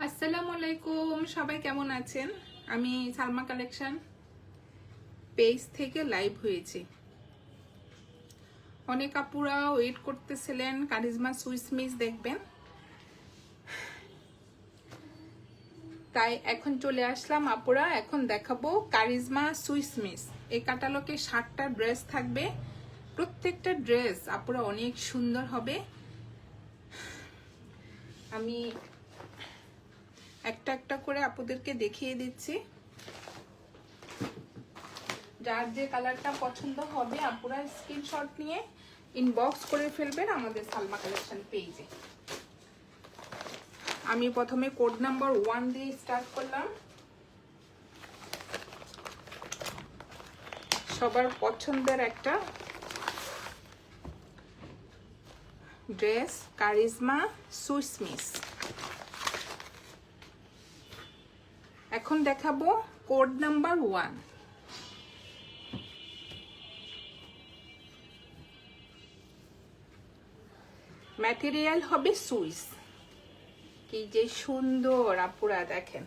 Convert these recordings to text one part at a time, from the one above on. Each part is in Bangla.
আসসালামু আলাইকুম, সবাই কেমন আছেন? আমি সালমা কালেকশন পেজ থেকে লাইভ হয়েছি। অনেক আপুরা ওয়েট করতেছিলেন কারিজমা সুইস মিস দেখবেন, তাই এখন চলে আসলাম আপুরা। এখন দেখাবো কারিজমা সুইস মিস। এই ক্যাটালগে 60টা ড্রেস থাকবে। প্রত্যেকটা ড্রেস আপুরা অনেক সুন্দর হবে। আমি একটা একটা করে আপুদেরকে দেখিয়ে দিচ্ছি। যার যে কালারটা পছন্দ হবে আপুরা স্ক্রিনশট নিয়ে ইনবক্স করে ফেলবেন আমাদের সালমা কালেকশন পেজে। আমি প্রথমে কোড নাম্বার 1 দিয়ে স্টার্ট করলাম। সবার পছন্দের একটা ড্রেস, কারিজমা সুইস মিস। এখন দেখাবো কোড নাম্বার 1। ম্যাটেরিয়াল হবে সুইস। কি যে সুন্দর আপুরা দেখেন।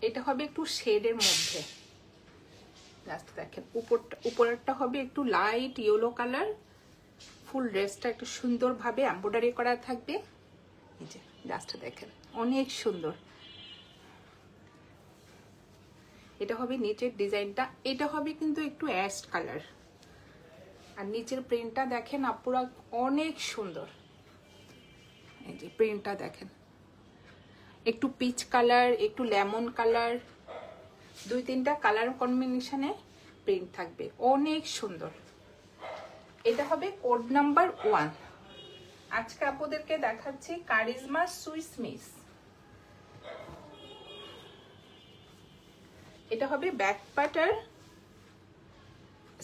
এটা হবে একটু শেডের মধ্যে। জাস্ট দেখেন উপরেরটা হবে একটু লাইট ইয়েলো কালার। ফুল ড্রেসটা একটু সুন্দরভাবে এমব্রয়ডারি করা থাকবে। এই যে জাস্ট দেখেন অনেক সুন্দর। এটা হবে নিচের ডিজাইনটা। এটা হবে কিন্তু একটু অ্যাশ কালার। আর নিচের প্রিন্টটা দেখেন আপুরা অনেক সুন্দর। এই যে প্রিন্টটা দেখেন, একটু পিচ কালার, একটু লেমন কালার, 2-3টা কালার কম্বিনেশনে প্রিন্ট থাকবে, অনেক সুন্দর। এটা হবে কোড নাম্বার 1। আজকে আপনাদেরকে দেখাচ্ছি কারিজমা সুইস মিস। এটা হবে ব্যাক পার্টার,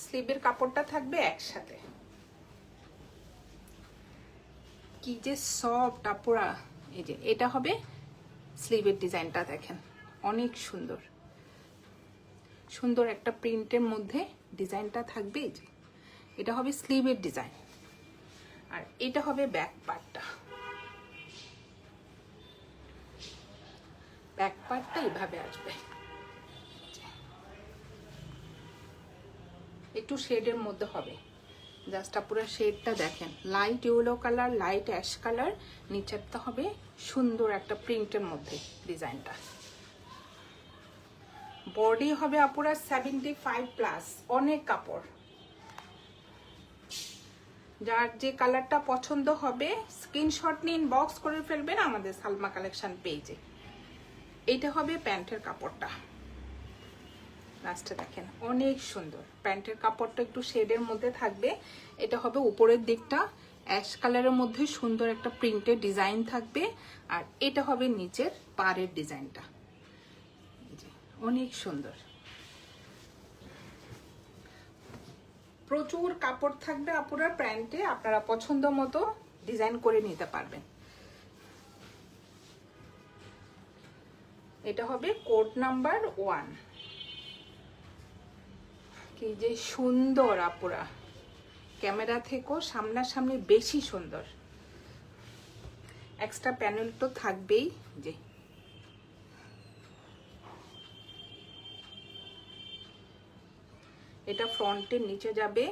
স্লিভের কাপড়টা থাকবে একসাথে। কি যে সফট আপুরা। এই যে এটা হবে স্লিভের ডিজাইনটা দেখেন অনেক সুন্দর। সুন্দর একটা প্রিন্টের মধ্যে ডিজাইনটা থাকবে। এই যে এটা হবে স্লিভের ডিজাইন। আর এটা হবে ব্যাক পার্টটা। ব্যাক পার্টটা এইভাবে আসবে, একটু শেডের মধ্যে হবে। জাস্ট পুরো শেডটা দেখেন, light yellow colour, light ash colour. নিচেরটা হবে সুন্দর একটা প্রিন্টের মধ্যে ডিজাইনটা। বডি হবে আপুরা 75+, অনেক কাপড়। যার যে কালারটা পছন্দ হবে স্ক্রিনশট নিয়ে ইনবক্স করে ফেলবেন আমাদের সালমা কালেকশন পেজে। এইটা হবে প্যান্টের কাপড়টা। লাস্টে দেখেন অনেক সুন্দর। প্যান্টের কাপড়টা একটু শেডের মধ্যে থাকবে। এটা হবে উপরের দিকটা অ্যাশ কালারের মধ্যে সুন্দর একটা প্রিন্টের ডিজাইন থাকবে। আর এটা হবে নিচের পাড়ের ডিজাইনটা, অনেক সুন্দর। প্রচুর কাপড় থাকবে আপুরা প্যান্টে, আপনারা পছন্দ মতো ডিজাইন করে নিতে পারবেন। এটা হবে কোড নাম্বার 1। কি যে সুন্দর আপুরা, ক্যামেরা থেকেও সামনাসামনি বেশি সুন্দর। এক্সট্রা প্যানেল তো থাকবেই। যে এটা ফ্রন্টের নিচে যাবে,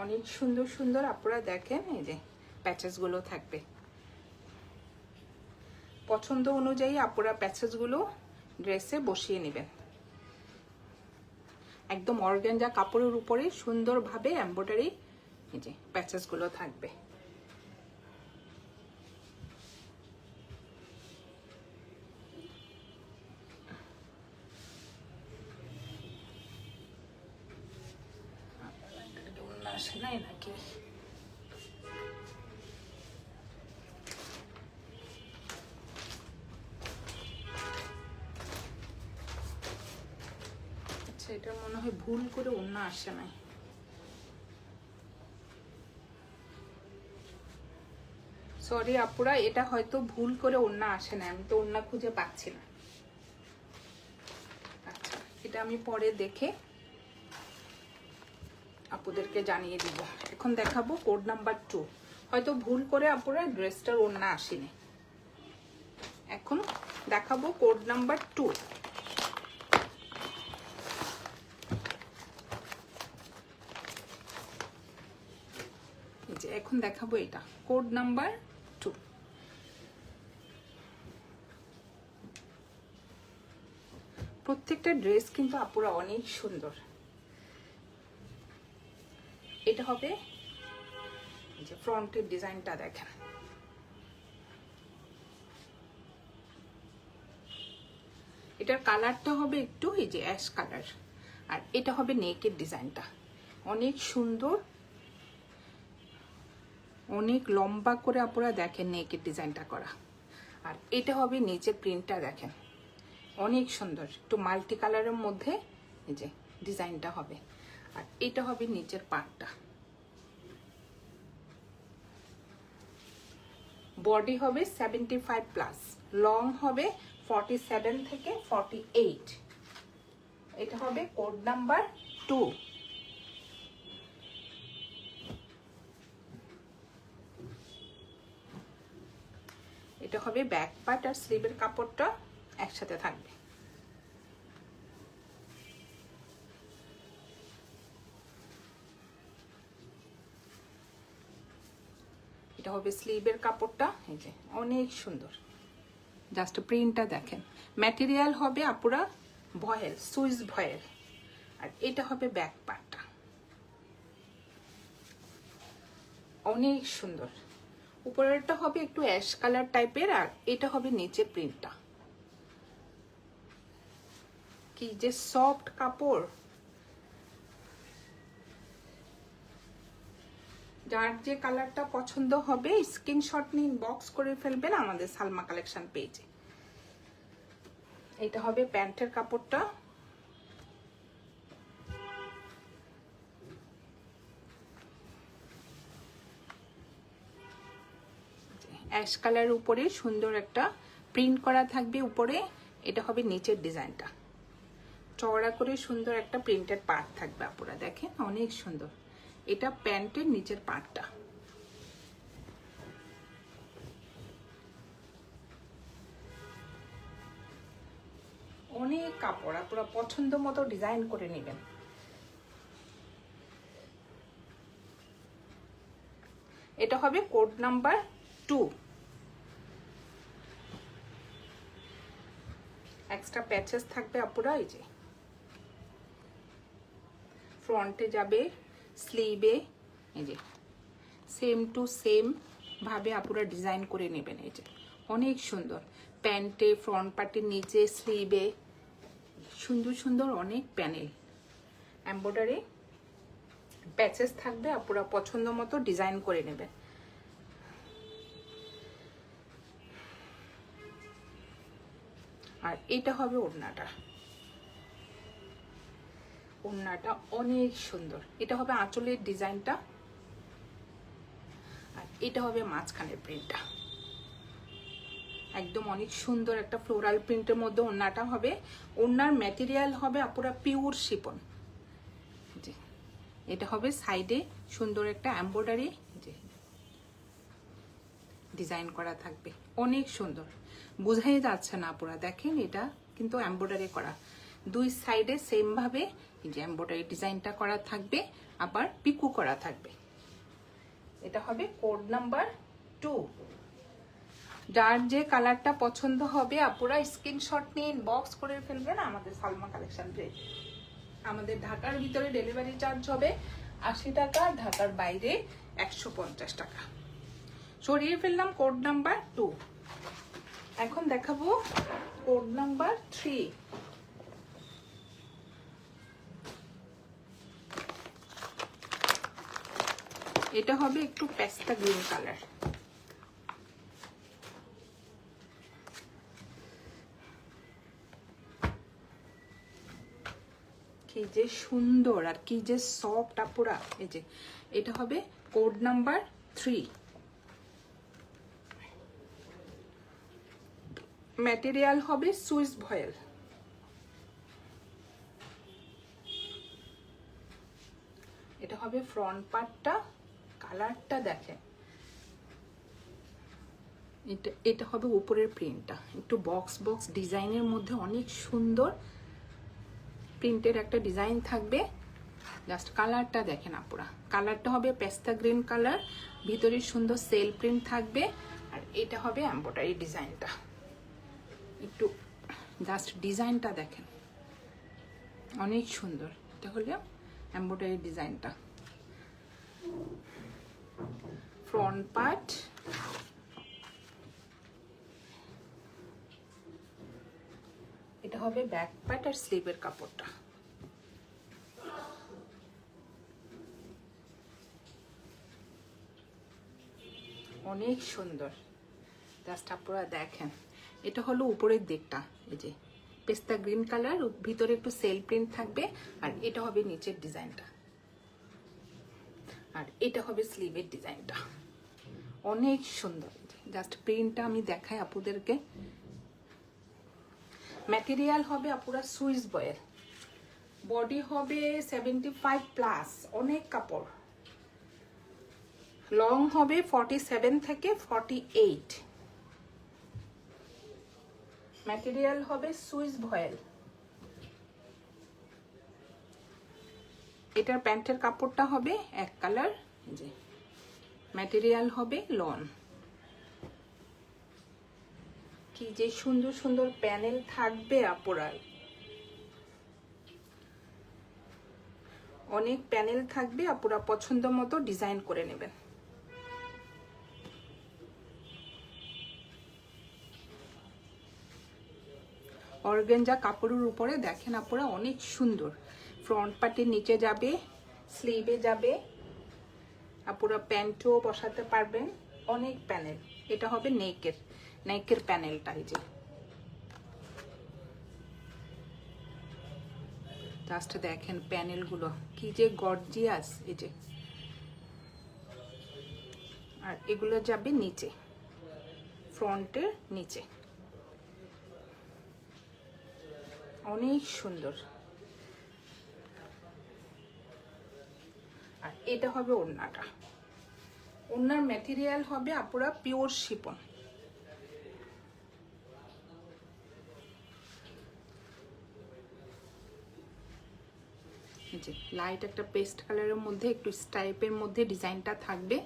অনেক সুন্দর সুন্দর আপুরা দেখেন। এই যে প্যাচেস গুলো থাকবে, পছন্দ অনুযায়ী আপুরা প্যাচেস গুলো ড্রেসে বসিয়ে নেবেন। একদম অর্গানজা কাপড়ের উপরে সুন্দরভাবে এমব্রয়ডারি এই যে প্যাচেস গুলো থাকবে। নাই নাকি এটা মনে হয় ভুল করে ওড়না আসে নাই। সরি আপুরা, এটা হয়তো ভুল করে ওড়না আসে না। আমি তো ওড়না খুঁজে পাচ্ছি না। আচ্ছা এটা আমি পরে দেখে আপুদেরকে জানিয়ে দিব। এখন দেখাবো কোড নাম্বার 2। হয়তো ভুল করে আপুরা ড্রেসটার ওড়না আসেনি। এখন দেখাবো কোড নাম্বার 2। এই যে এখন দেখাবো এটা কোড নাম্বার 2। প্রত্যেকটা ড্রেস কিন্তু আপুরা অনেক সুন্দর। এটা হবে যে ফ্রন্টের ডিজাইনটা দেখেন, এটার কালারটা হবে একটু এই যে অ্যাশ কালার, আর এটা হবে নেকের ডিজাইনটা অনেক সুন্দর, অনেক লম্বা করে আপনারা দেখেন নেকের ডিজাইনটা করা। আর এটা হবে নিচের প্রিন্টটা দেখেন অনেক সুন্দর, একটু মাল্টি কালারের মধ্যে এই যে ডিজাইনটা হবে। আর এটা হবে নিচের পার্টটা। বডি হবে 75+, লং হবে 47 থেকে 48। এটা হবে কোড নাম্বার 2। এটা হবে ব্যাক পার্ট আর স্লিভের কাপড়টা একসাথে থাকবে। এটা হবে স্লিভের কাপড়টা, এই যে অনেক সুন্দর, জাস্ট প্রিন্টটা দেখেন। ম্যাটেরিয়াল হবে আপুরা ভয়েল, সুইস ভয়েল। আর এটা হবে ব্যাক পার্টটা অনেক সুন্দর। উপরেরটা হবে একটু অ্যাশ কালার টাইপের, আর এটা হবে নিচের প্রিন্টটা। কি যে সফট কাপড়, যার যে কালারটা পছন্দ হবে স্ক্রিনশট নিয়ে ইনবক্স করে ফেলবেন আমাদের সালমা কালেকশন পেজে। এটা হবে প্যান্টের কাপড়টা, অ্যাশ কালার উপরে সুন্দর একটা প্রিন্ট করা থাকবে উপরে। এটা হবে নিচের ডিজাইনটা, চওড়া করে সুন্দর একটা প্রিন্টেড পার্ট থাকবে আপনারা দেখেন অনেক সুন্দর। এটা প্যান্টের নিচের পার্টটা। অনেক কাপড় আপনারা পছন্দ মতো ডিজাইন করে নেবেন। এটা হবে কোড নাম্বার 2। এক্সট্রা প্যাচেস থাকবে আপুরা, এই যে ফ্রন্টে যাবে, স্লিভে এই যে সেম টু সেম ভাবে আপুরা ডিজাইন করে নেবেন। এই যে অনেক সুন্দর, প্যান্টে ফ্রন্ট পার্টের নিচে স্লিভে সুন্দর সুন্দর অনেক প্যানেল এমব্রয়ডারি প্যাচেস থাকবে, আপুরা পছন্দ মতো ডিজাইন করে নেবেন। আর এটা হবে ওড়নাটা, ওড়নাটা অনেক সুন্দর। এটা হবে আঁচলের ডিজাইনটা, আর এটা হবে মাঝখানের প্রিন্টটা একদম অনেক সুন্দর একটা ফ্লোরাল প্রিন্টের মধ্যে ওড়নাটা হবে। ওড়নার ম্যাটেরিয়াল হবে আপুরা পিওর শিফন। এটা হবে সাইডে সুন্দর একটা এমব্রয়ডারি ডিজাইন করা থাকবে অনেক সুন্দর, বোঝাই যাচ্ছে না আপুরা দেখেন এটা কিন্তু এমব্রয়ডারি করা। দুই সাইডে সেম ভাবে এই যে এমব্রয়ডারি ডিজাইনটা করা থাকবে, আবার পিকু করা থাকবে। এটা হবে কোড নাম্বার 2। যার যে কালারটা পছন্দ হবে আপুরা স্ক্রিনশট নিয়ে ইনবক্স করে ফেলবেন আমাদের সালমা কালেকশন পেজ। আমাদের ঢাকার ভিতরে ডেলিভারি চার্জ হবে 80 টাকা, ঢাকার বাইরে 150 টাকা। সরিয়ে ফেললাম কোড নাম্বার 2। এখন দেখাবো কোড নাম্বার 3। এটা হবে একটু পেস্তা গ্রিন কালার, কি যে সুন্দর আর কি যে সফট আপুরা। এই যে এটা হবে কোড নাম্বার 3। ম্যাটেরিয়াল হবে সুইস ভয়েল। এটা হবে ফ্রন্ট পার্টটা, কালারটা দেখেন। এটা হবে উপরের প্রিন্টটা, একটু বক্স বক্স ডিজাইনের মধ্যে অনেক সুন্দর প্রিন্টের একটা ডিজাইন থাকবে। জাস্ট কালারটা দেখেন আপুরা, কালারটা হবে পেস্তা গ্রিন কালার, ভিতরে সুন্দর সেল প্রিন্ট থাকবে। আর এটা হবে এমব্রয়ডারি ডিজাইনটা, একটু জাস্ট ডিজাইনটা দেখেন অনেক সুন্দর। এটা হলো এমব্রয়ডারি ডিজাইনটা, ফ্রন্ট পার্ট। এটা হবে ব্যাক পার্ট আর স্লিভের কাপড়টা। অনেক সুন্দর, জাস্ট আপনারা দেখেন। এটা হলো উপরের দিকটা, এই যে পেস্তা গ্রিন কালার, ভিতরে একটু সেল প্রিন্ট থাকবে। আর এটা হবে নিচের ডিজাইনটা, আর এটা হবে স্লিভের ডিজাইনটা। অনেক সুন্দর, জাস্ট প্রিন্টটা আমি দেখাই আপুদেরকে। ম্যাটেরিয়াল হবে আপুরা সুইস বয়েল, বডি হবে 75+, অনেক কাপড়। লং হবে 47 থেকে 48। ম্যাটেরিয়াল হবে সুইস ভয়েল। এটার প্যান্টের কাপড়টা হবে এক কালার, যে ম্যাটেরিয়াল হবে লন। কি যে সুন্দর সুন্দর প্যানেল থাকবে আপুরার, অনেক প্যানেল থাকবে, আপুরা পছন্দ মতো ডিজাইন করে নেবেন। অর্গানজা কাপড়ের উপরে দেখেন আপুরা অনেক সুন্দর। ফ্রন্ট পার্টের নিচে যাবে, স্লিভে যাবে, আপুরা প্যান্টও বসাতে পারবেন। অনেক প্যানেল। এটা হবে নেকের প্যানেলটা, এই যে জাস্ট দেখেন প্যানেলগুলো কি যে গর্জিয়াস, এই যে। আর এগুলো যাবে নিচে, ফ্রন্টের নিচে, অনেক সুন্দর। আর এটা হবে ওড়নাটা, ওড়নার ম্যাটেরিয়াল হবে আপুরা পিওর শিফন। লাইট একটা পেস্ট কালারের মধ্যে একটু স্টাইপের মধ্যে ডিজাইনটা থাকবে,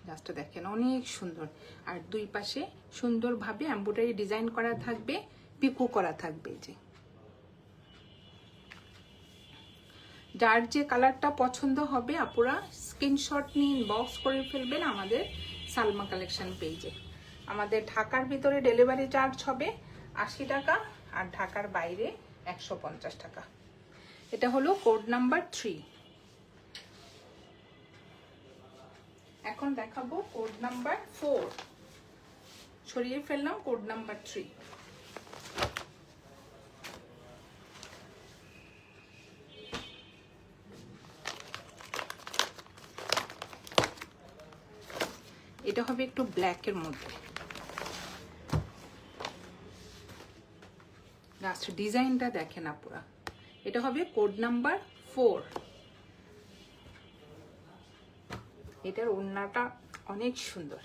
জাস্ট দেখেন অনেক সুন্দর। আর দুই পাশে সুন্দরভাবে এমব্রয়ডারি ডিজাইন করা থাকবে, পিকো করা থাকবে। যে যার যে কালারটা পছন্দ হবে আপুরা স্ক্রিনশট নিয়ে ইনবক্স করে ফেলবেন আমাদের সালমা কালেকশন পেজে। আমাদের ঢাকার ভিতরে ডেলিভারি চার্জ হবে 80 টাকা, আর ঢাকার বাইরে 150 টাকা। এটা হলো কোড নাম্বার 3। এখন দেখাবো কোড নাম্বার 4, সরিয়ে ফেললাম কোড নাম্বার 3। এটা হবে একটু ব্ল্যাকের মধ্যে, জাস্ট ডিজাইনটা দেখেন আপুরা। এটা হবে কোড নাম্বার 4। এটার ওড়নাটা অনেক সুন্দর।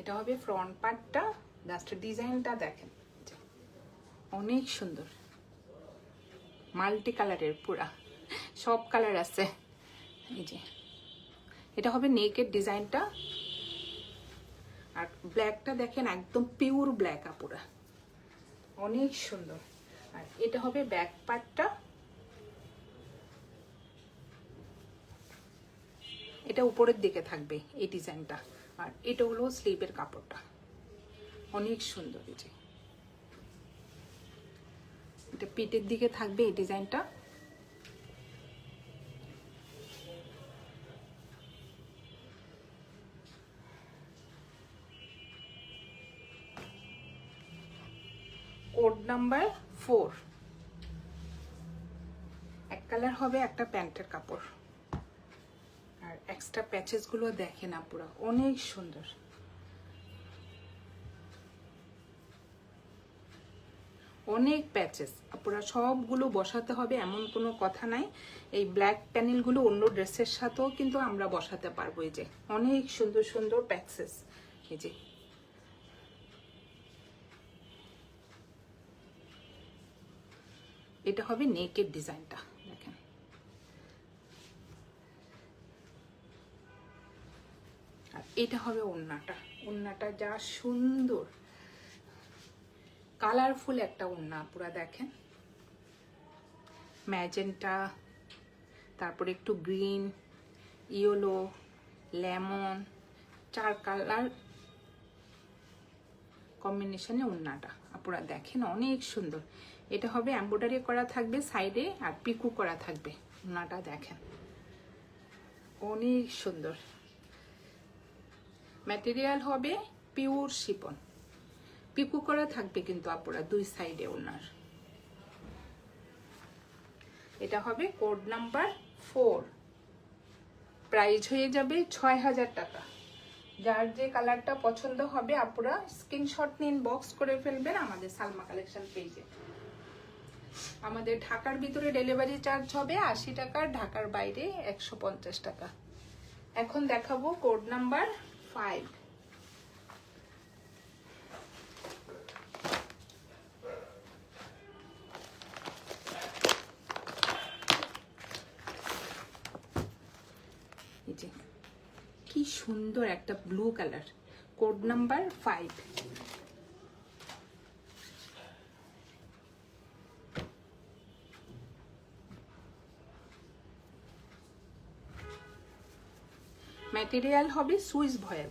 এটা হবে ফ্রন্ট পার্টটা, জাস্ট ডিজাইনটা দেখেন অনেক সুন্দর, মাল্টি কালারের, পুরা সব কালার আছে। এই যে এটা হবে নেকের ডিজাইনটা, আর ব্ল্যাকটা দেখেন একদম পিওর ব্ল্যাক আপুরা, অনেক সুন্দর। আর এটা হবে ব্যাক পার্টটা, এটা উপরের দিকে থাকবে এই ডিজাইনটা। আর এটা হলো স্লিভের কাপড়টা, অনেক সুন্দর। এই যে এটা পিঠের দিকে থাকবে এই ডিজাইনটা। Code number 4। এক কালার হবে একটা প্যান্টের কাপড়। আর এক্সট্রা প্যাচেস গুলো দেখেন আপুরা অনেক সুন্দর। অনেক প্যাচেস, পুরো সবগুলো বসাতে হবে এমন কোনো কথা নাই। এই ব্ল্যাক প্যানেলগুলো অন্য ড্রেসের সাথেও কিন্তু আমরা বসাতে পারবো। এই যে অনেক সুন্দর সুন্দর প্যাচেস। এই যে এটা হবে নেকের ডিজাইনটা, দেখেন। আর এটা হবে ওড়নাটা। ওড়নাটা যা সুন্দর কালারফুল একটা ওড়না, পুরা দেখেন। ম্যাজেন্টা, তারপরে একটু গ্রিন, ইয়েলো, লেমন, 4 কালার কম্বিনেশনে ওড়নাটা পুরা দেখেন অনেক সুন্দর। এটা হবে এমব্রয়ডারি করা থাকবে সাইডে, আর পিকু করা থাকবে। ওড়নাটা দেখেন অনেক সুন্দর। ম্যাটেরিয়াল হবে পিওর শিফন, পিকু করা থাকবে কিন্তু আপুরা 2 সাইডে ওড়নার। এটা হবে কোড নাম্বার 4, প্রাইস হয়ে যাবে 6000 টাকা। যার যে কালারটা পছন্দ হবে আপুরা স্ক্রিনশট নিন, বক্স করে ফেলবেন আমাদের সালমা কালেকশন পেজে। আমাদের ঢাকার ভিতরে ডেলিভারি চার্জ হবে 80 টাকা, ঢাকার বাইরে 150 টাকা। এখন দেখাবো কোড নাম্বার 5। এই যে কি সুন্দর একটা blue colour, code number 5। Material হবে সুইস ভয়েল।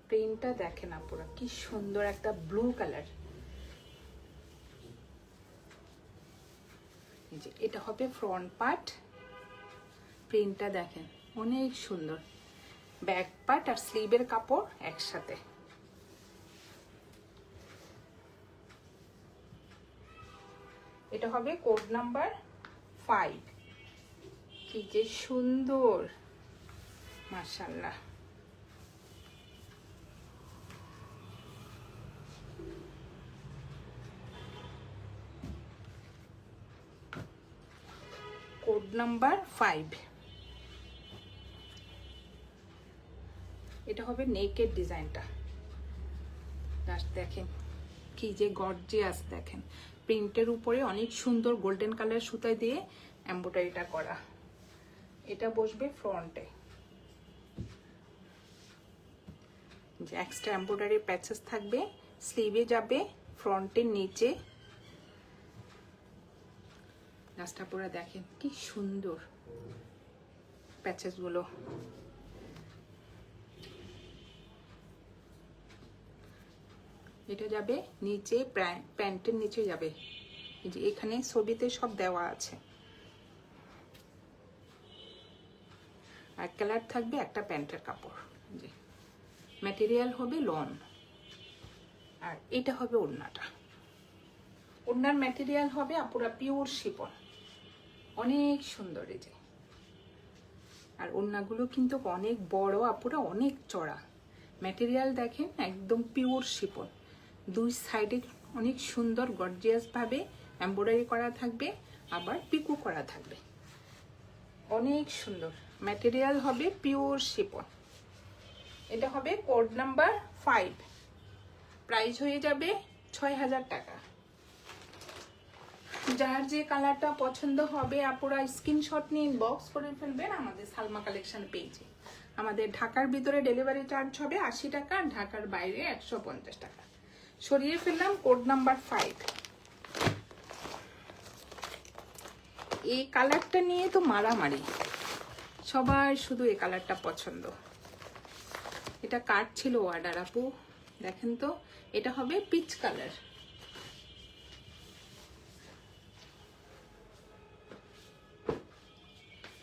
প্রিন্টটা দেখেন আপুরা কি সুন্দর একটা ব্লু কালার। এই যে এটা হবে ফ্রন্ট পার্ট, প্রিন্টটা দেখেন অনেক সুন্দর। ব্যাক পার্ট আর স্লিভের কাপড় একসাথে। এটা হবে কোড নাম্বার 5। কি যে সুন্দর, মাশাআল্লাহ। Code number 5। এটা হবে নেকের ডিজাইনটা, জাস্ট দেখেন কি যে গর্জিয়াস। দেখেন প্রিন্টের উপরে অনেক সুন্দর গোল্ডেন কালার সুতা দিয়ে এমব্রয়ডারিটা করা। এটা বসবে ফ্রন্টে, যে এক্সট্রা এমব্রয়ডারি প্যাচেস থাকবে, স্লিভে যাবে, ফ্রন্টের নিচে। গাছটা পুরো দেখেন কি সুন্দর প্যাচেস গুলো। এটা যাবে নিচে, প্যান্টের নিচে যাবে। এই যে এখানে ছবিতে সব দেওয়া আছে। আর কালার থাকবে একটা প্যান্টের কাপড়। যে ম্যাটেরিয়াল হবে লন। আর এটা হবে ওড়নাটা। ওড়নার ম্যাটেরিয়াল হবে পুরো পিওর শিফন, অনেক সুন্দর। এই যে আর ওড়নাগুলো কিন্তু অনেক বড় আপুরা, অনেক চড়া। ম্যাটেরিয়াল দেখেন একদম পিওর শিফন। 2 সাইডে অনেক সুন্দর গর্জিয়াস ভাবে এমব্রয়ডারি করা থাকবে, আবার পিকু করা থাকবে, অনেক সুন্দর। ম্যাটেরিয়াল হবে পিওর শিফন। এটা হবে কোড নাম্বার 5, প্রাইস হয়ে যাবে 6000 টাকা। যার যে কালারটা পছন্দ হবে আপুরা স্ক্রিনশট নিয়ে ইনবক্স করে ফেলবেন আমাদের সালমা কালেকশন পেজে। আমাদের ঢাকার ভিতরে ডেলিভারি চার্জ হবে 80 টাকা, ঢাকার বাইরে 150 টাকা। সরিয়ে ফেললাম কোড নাম্বার 5। এই কালারটা নিয়ে তো মারামারি, সবার শুধু এই কালারটা পছন্দ। এটা কাট ছিল অর্ডার আপু, দেখেন তো। এটা হবে পিচ কালার।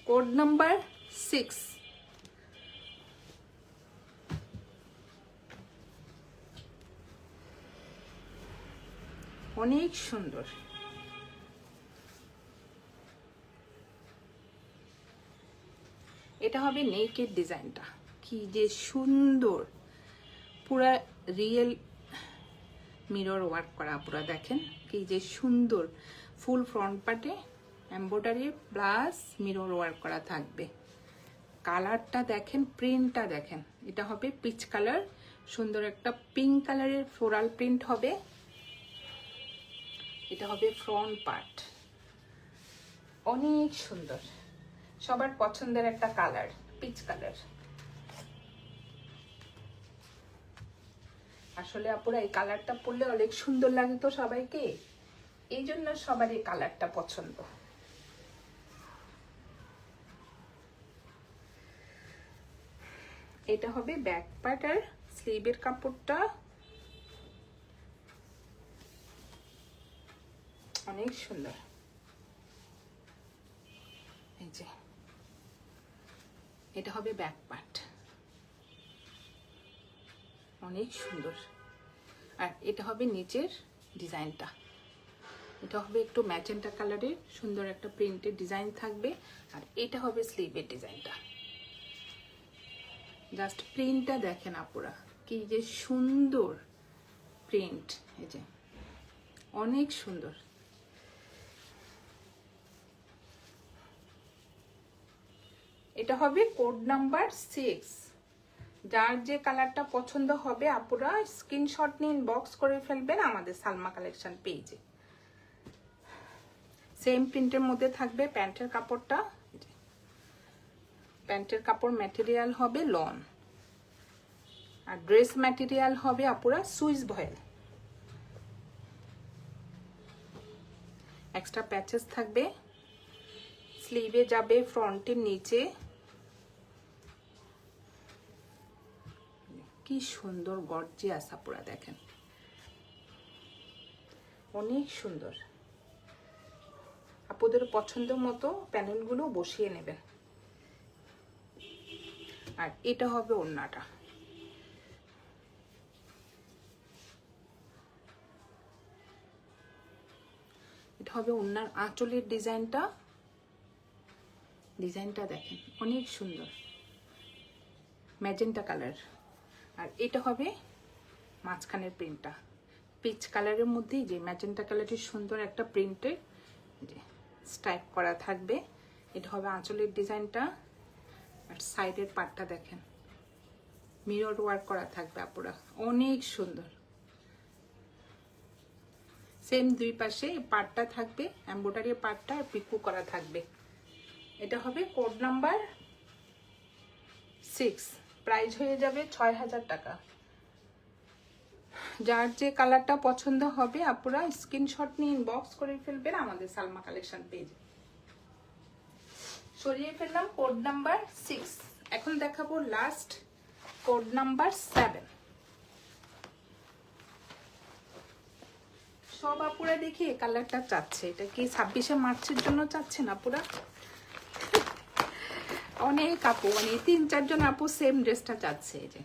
Code number 6। অনেক সুন্দর। এটা হবে নেকের ডিজাইনটা, কি যে সুন্দর, পুরা রিয়েল মিরর ওয়ার্ক করা পুরো দেখেন কি যে সুন্দর, ফুল ফ্রন্ট পার্টে এমব্রয়ডারি প্লাস মিরর ওয়ার্ক করা থাকবে। কালারটা দেখেন, প্রিন্টটা দেখেন, এটা হবে পিচ কালার, সুন্দর একটা পিঙ্ক কালারের ফ্লোরাল প্রিন্ট হবে। এটা হবে ফ্রন্ট পার্ট, অনেক সুন্দর, সবার পছন্দের একটা কালার, পিচ কালার। আসলে আপুরা এই কালারটা পরলে অনেক সুন্দর লাগে তো সবাইকে, এই জন্য সবার এই কালারটা পছন্দ। এটা হবে ব্যাক পার্ট আর স্লিভের কাপড়টা অনেক সুন্দর। এই যে এটা হবে ব্যাক পার্ট, অনেক সুন্দর। আর এটা হবে নিচের ডিজাইনটা, এটা হবে একটু ম্যাজেন্টা কালারের সুন্দর একটা প্রিন্টের ডিজাইন থাকবে। আর এটা হবে স্লিভের ডিজাইনটা। জাস্ট প্রিন্টটা দেখেন আপুরা, কি যে সুন্দর প্রিন্ট, এই যে অনেক সুন্দর। এটা হবে কোড নাম্বার 6। যার যে কালারটা পছন্দ হবে আপুরা স্ক্রিনশট নিয়ে ইনবক্স করে ফেলবেন আমাদের সালমা কালেকশন পেজে। সেম প্রিন্টের মধ্যে থাকবে প্যান্টের কাপড়টা। প্যান্টের কাপড় ম্যাটেরিয়াল হবে লন, আর ড্রেস ম্যাটেরিয়াল হবে আপুরা সুইস ভয়েল। এক্সট্রা প্যাচেস থাকবে, স্লিভে যাবে ফ্রন্টের নিচে। কি সুন্দর গর্জিয়াস আপুরা দেখেন, অনেক সুন্দর। আপুদের পছন্দ মতো প্যানেলগুলো বসিয়ে নেবেন। আর এটা হবে ওড়নাটা, এটা হবে ওড়নার আঁচলের ডিজাইনটা। ডিজাইনটা দেখেন অনেক সুন্দর, ম্যাজেন্টা কালার। আর এটা হবে মাঝখানের প্রিন্টটা, পিচ কালারের মধ্যেই যে ম্যাজেন্টা কালারের সুন্দর একটা প্রিন্টের যে স্টাইপ করা থাকবে। এটা হবে আঁচলের ডিজাইনটা। আর সাইডের পার্টটা দেখেন মিরর ওয়ার্ক করা থাকবে আপুরা, অনেক সুন্দর। সেম দুই পাশে পার্টটা থাকবে, এমব্রয়ডারি পার্টটা আর পিকু করা থাকবে। এটা হবে কোড নাম্বার 6, প্রাইস হয়ে যাবে 6000 টাকা। যার যে কালারটা পছন্দ হবে আপুরা স্ক্রিনশট নিয়ে ইনবক্স করে ফেলবেন আমাদের সালমা কালেকশন পেজে। সরিয়ে ফেললাম কোড নাম্বার 6। এখন দেখাবো লাস্ট কোড নাম্বার 7। সব আপুরা দেখি এই কালারটা চাচ্ছে, এটা কি 26শে মার্চের জন্য চাচ্ছেন আপুরা? অনেক আপু, মানে 3-4 জন আপু সেম ড্রেসটা চাচ্ছে। এই যে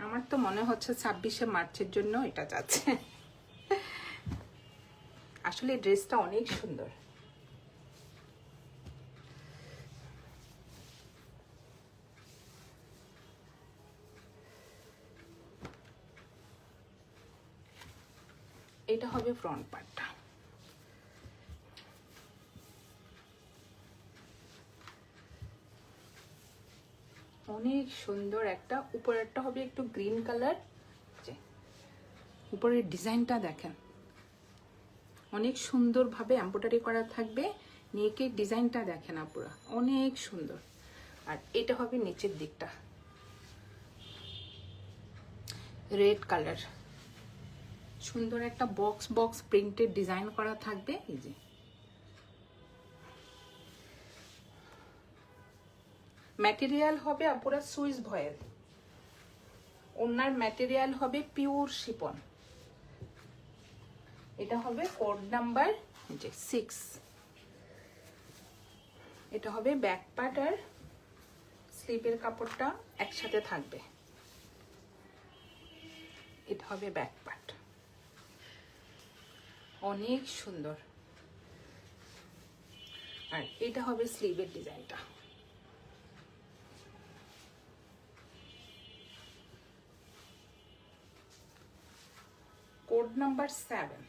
আমার তো মনে হচ্ছে 26শে মার্চের জন্য এটা চাচ্ছে। আসলে ড্রেসটা অনেক সুন্দর। এটা হবে ফ্রন্ট পার্টটা, অনেক সুন্দর একটা। উপরেরটা হবে একটু গ্রিন কালার, উপরের ডিজাইনটা দেখেন অনেক সুন্দরভাবে এমব্রয়ডারি করা থাকবে। নেকের ডিজাইনটা দেখেন আপুরা, অনেক সুন্দর। আর এটা হবে নিচের দিকটা, রেড কালার, সুন্দর একটা বক্স বক্স প্রিন্টের ডিজাইন করা থাকবে। এই যে ম্যাটেরিয়াল হবে আপুরা সুইস ভয়েল, ওনার ম্যাটেরিয়াল হবে পিওর শিপন। এটা হবে কোড নাম্বার 6। এটা হবে ব্যাক পার্ট আর স্লিভের কাপড়টা একসাথে থাকবে। এটা হবে ব্যাক পার্ট, অনেক সুন্দর। আর এটা হবে স্লিভের ডিজাইনটা। নাম্বার 7।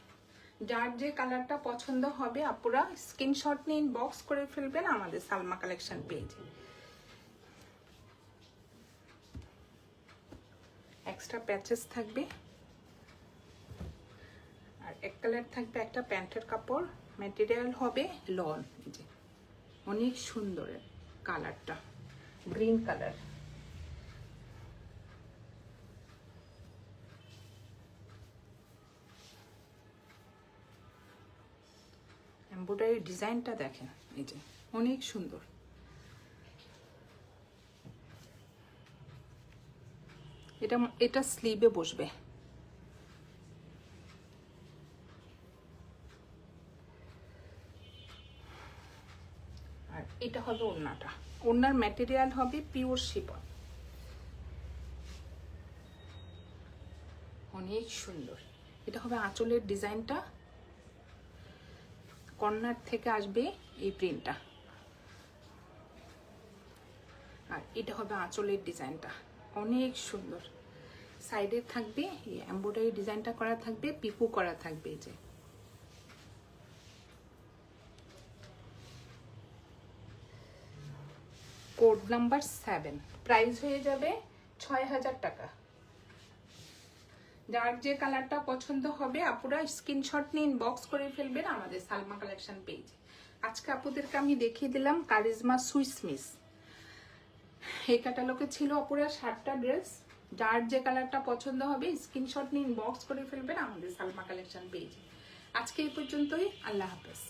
যার যে কালারটা পছন্দ হবে আপুরা স্ক্রিনশট নিয়ে ইনবক্স করে ফেলবেন আমাদের সালমা কালেকশন পেজে। এক্সট্রা প্যাচেস থাকবে আর এক কালার থাকবে একটা প্যান্টের কাপড়, ম্যাটেরিয়াল হবে লন। যে অনেক সুন্দর কালারটা, গ্রিন কালার। এমব্রয়ডারি ডিজাইনটা দেখেন, এই যে অনেক সুন্দর। এটা স্লিভে বসবে। আর এটা হবে ওড়নাটা, ওড়নার ম্যাটেরিয়াল হবে পিওর শিফন, অনেক সুন্দর। এটা হবে আঁচলের ডিজাইনটা, কর্নার থেকে আসবে এই প্রিন্টটা। আর এটা হবে আঁচলের ডিজাইনটা, অনেক সুন্দর। সাইডে থাকবে এই এমব্রয়ডারি ডিজাইনটা করা থাকবে, পিকু করা থাকবে। যে কোড নাম্বার 7, প্রাইস হয়ে যাবে 6000 টাকা। যার যে কালারটা পছন্দ হবে আপুরা স্ক্রিনশট নিয়ে ইনবক্স করে ফেলবেন আমাদের সালমা কালেকশন পেজে। আজকে আপুদেরকে আমি দেখিয়ে দিলাম কারিজমা সুইস মিস। এই ক্যাটালগে ছিল আপুরা 7টা ড্রেস। যার যে কালারটা পছন্দ হবে স্ক্রিনশট নিয়ে ইনবক্স করে ফেলবেন আমাদের সালমা কালেকশন পেজে। আজকে এই পর্যন্তই, আল্লাহ হাফেজ।